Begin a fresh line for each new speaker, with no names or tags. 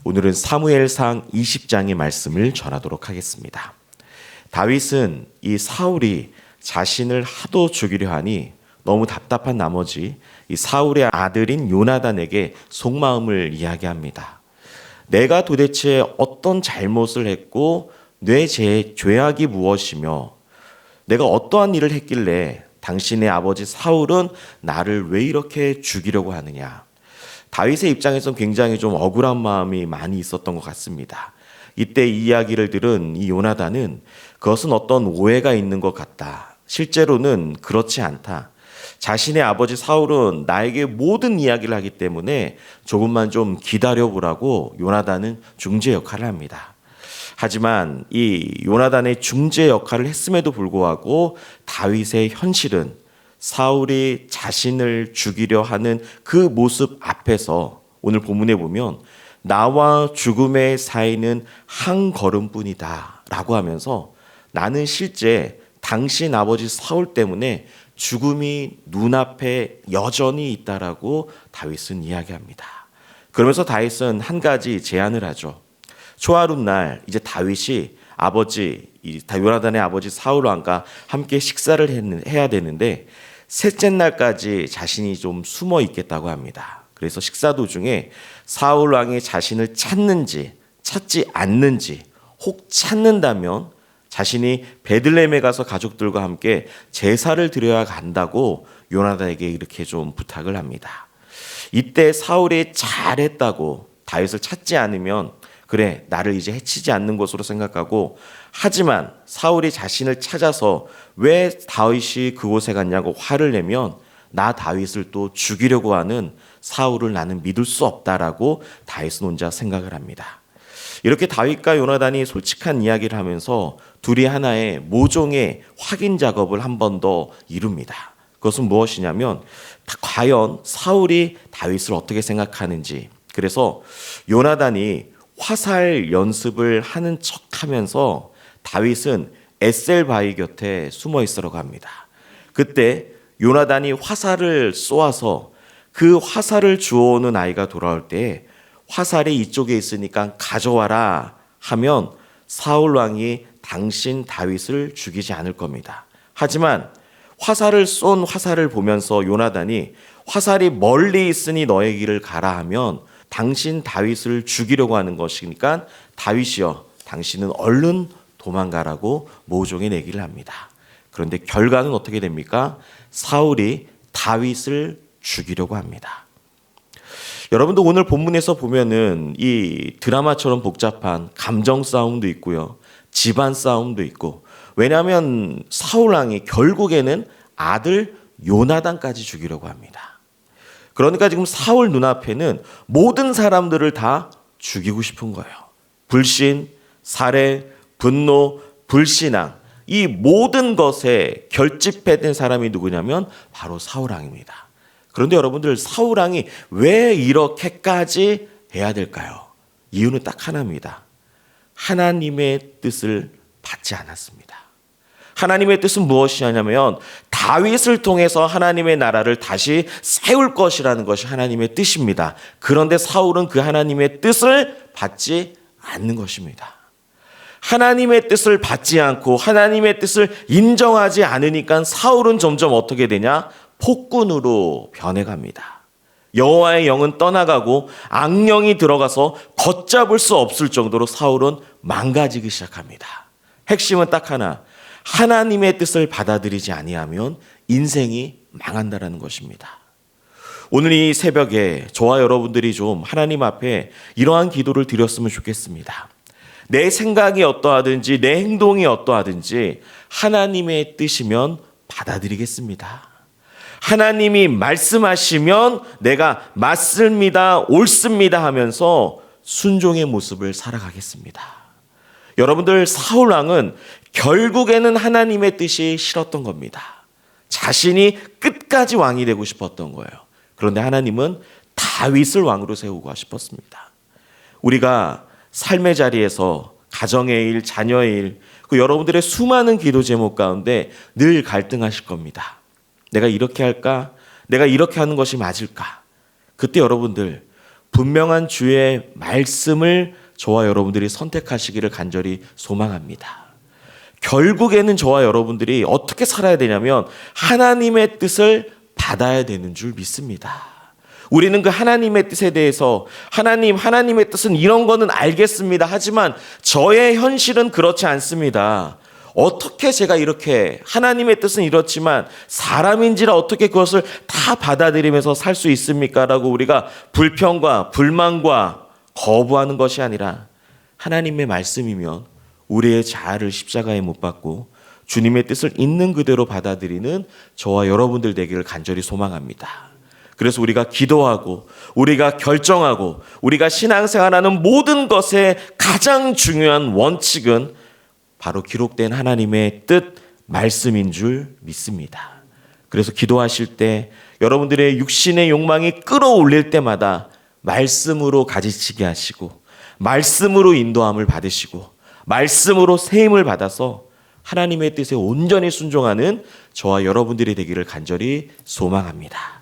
오늘은 사무엘상 20장의 말씀을 전하도록 하겠습니다. 다윗은 이 사울이 자신을 하도 죽이려 하니 너무 답답한 나머지 이 사울의 아들인 요나단에게 속마음을 이야기합니다. 내가 도대체 어떤 잘못을 했고 내 죄악이 무엇이며 내가 어떠한 일을 했길래 당신의 아버지 사울은 나를 왜 이렇게 죽이려고 하느냐. 다윗의 입장에서는 굉장히 좀 억울한 마음이 많이 있었던 것 같습니다. 이때 이 이야기를 들은 이 요나단은 그것은 어떤 오해가 있는 것 같다. 실제로는 그렇지 않다. 자신의 아버지 사울은 나에게 모든 이야기를 하기 때문에 조금만 좀 기다려보라고 요나단은 중재 역할을 합니다. 하지만 이 요나단의 중재 역할을 했음에도 불구하고 다윗의 현실은 사울이 자신을 죽이려 하는 그 모습 앞에서 오늘 본문에 보면 나와 죽음의 사이는 한 걸음뿐이다 라고 하면서 나는 실제 당신 아버지 사울 때문에 죽음이 눈앞에 여전히 있다라고 다윗은 이야기합니다. 그러면서 다윗은 한 가지 제안을 하죠. 초하룻날 이제 다윗이 요나단의 아버지 사울 왕과 함께 식사를 해야 되는데 셋째 날까지 자신이 좀 숨어 있겠다고 합니다. 그래서 식사 도중에 사울 왕이 자신을 찾는지 찾지 않는지 혹 찾는다면 자신이 베들레헴에 가서 가족들과 함께 제사를 드려야 한다고 요나단에게 이렇게 좀 부탁을 합니다. 이때 사울이 잘했다고 다윗을 찾지 않으면 그래 나를 이제 해치지 않는 것으로 생각하고 하지만 사울이 자신을 찾아서 왜 다윗이 그곳에 갔냐고 화를 내면 나 다윗을 또 죽이려고 하는 사울을 나는 믿을 수 없다라고 다윗은 혼자 생각을 합니다. 이렇게 다윗과 요나단이 솔직한 이야기를 하면서 둘이 하나의 모종의 확인 작업을 한 번 더 이룹니다. 그것은 무엇이냐면 과연 사울이 다윗을 어떻게 생각하는지. 그래서 요나단이 화살 연습을 하는 척하면서 다윗은 에셀 바위 곁에 숨어 있으라고 합니다. 그때 요나단이 화살을 쏘아서 그 화살을 주워오는 아이가 돌아올 때 화살이 이쪽에 있으니까 가져와라 하면 사울 왕이 당신 다윗을 죽이지 않을 겁니다. 하지만 화살을 쏜 화살을 보면서 요나단이 화살이 멀리 있으니 너의 길을 가라 하면 당신 다윗을 죽이려고 하는 것이니까 다윗이여 당신은 얼른 도망가라고 모종의 내기를 합니다. 그런데 결과는 어떻게 됩니까? 사울이 다윗을 죽이려고 합니다. 여러분도 오늘 본문에서 보면은 이 드라마처럼 복잡한 감정 싸움도 있고요. 집안 싸움도 있고. 왜냐하면 사울 왕이 결국에는 아들 요나단까지 죽이려고 합니다. 그러니까 지금 사울 눈앞에는 모든 사람들을 다 죽이고 싶은 거예요. 불신, 살해, 분노, 불신앙 이 모든 것에 결집된 사람이 누구냐면 바로 사울 왕입니다. 그런데 여러분들 사울 왕이 왜 이렇게까지 해야 될까요? 이유는 딱 하나입니다. 하나님의 뜻을 받지 않았습니다. 하나님의 뜻은 무엇이냐면 다윗을 통해서 하나님의 나라를 다시 세울 것이라는 것이 하나님의 뜻입니다. 그런데 사울은 그 하나님의 뜻을 받지 않는 것입니다. 하나님의 뜻을 받지 않고 하나님의 뜻을 인정하지 않으니까 사울은 점점 어떻게 되냐? 폭군으로 변해갑니다. 여호와의 영은 떠나가고 악령이 들어가서 걷잡을 수 없을 정도로 사울은 망가지기 시작합니다. 핵심은 딱 하나. 하나님의 뜻을 받아들이지 아니하면 인생이 망한다라는 것입니다. 오늘 이 새벽에 저와 여러분들이 좀 하나님 앞에 이러한 기도를 드렸으면 좋겠습니다. 내 생각이 어떠하든지 내 행동이 어떠하든지 하나님의 뜻이면 받아들이겠습니다. 하나님이 말씀하시면 내가 맞습니다, 옳습니다 하면서 순종의 모습을 살아가겠습니다. 여러분들 사울 왕은 결국에는 하나님의 뜻이 싫었던 겁니다. 자신이 끝까지 왕이 되고 싶었던 거예요. 그런데 하나님은 다윗을 왕으로 세우고 싶었습니다. 우리가 삶의 자리에서 가정의 일, 자녀의 일, 그 여러분들의 수많은 기도 제목 가운데 늘 갈등하실 겁니다. 내가 이렇게 할까? 내가 이렇게 하는 것이 맞을까? 그때 여러분들 분명한 주의 말씀을 저와 여러분들이 선택하시기를 간절히 소망합니다. 결국에는 저와 여러분들이 어떻게 살아야 되냐면 하나님의 뜻을 받아야 되는 줄 믿습니다. 우리는 그 하나님의 뜻에 대해서 하나님의 뜻은 이런 거는 알겠습니다. 하지만 저의 현실은 그렇지 않습니다. 어떻게 제가 이렇게 하나님의 뜻은 이렇지만 사람인지라 어떻게 그것을 다 받아들이면서 살 수 있습니까? 라고 우리가 불평과 불만과 거부하는 것이 아니라 하나님의 말씀이면 우리의 자아를 십자가에 못 박고 주님의 뜻을 있는 그대로 받아들이는 저와 여러분들 되기를 간절히 소망합니다. 그래서 우리가 기도하고 우리가 결정하고 우리가 신앙생활하는 모든 것의 가장 중요한 원칙은 바로 기록된 하나님의 뜻 말씀인 줄 믿습니다. 그래서 기도하실 때 여러분들의 육신의 욕망이 끌어올릴 때마다 말씀으로 가지치게 하시고 말씀으로 인도함을 받으시고 말씀으로 세임을 받아서 하나님의 뜻에 온전히 순종하는 저와 여러분들이 되기를 간절히 소망합니다.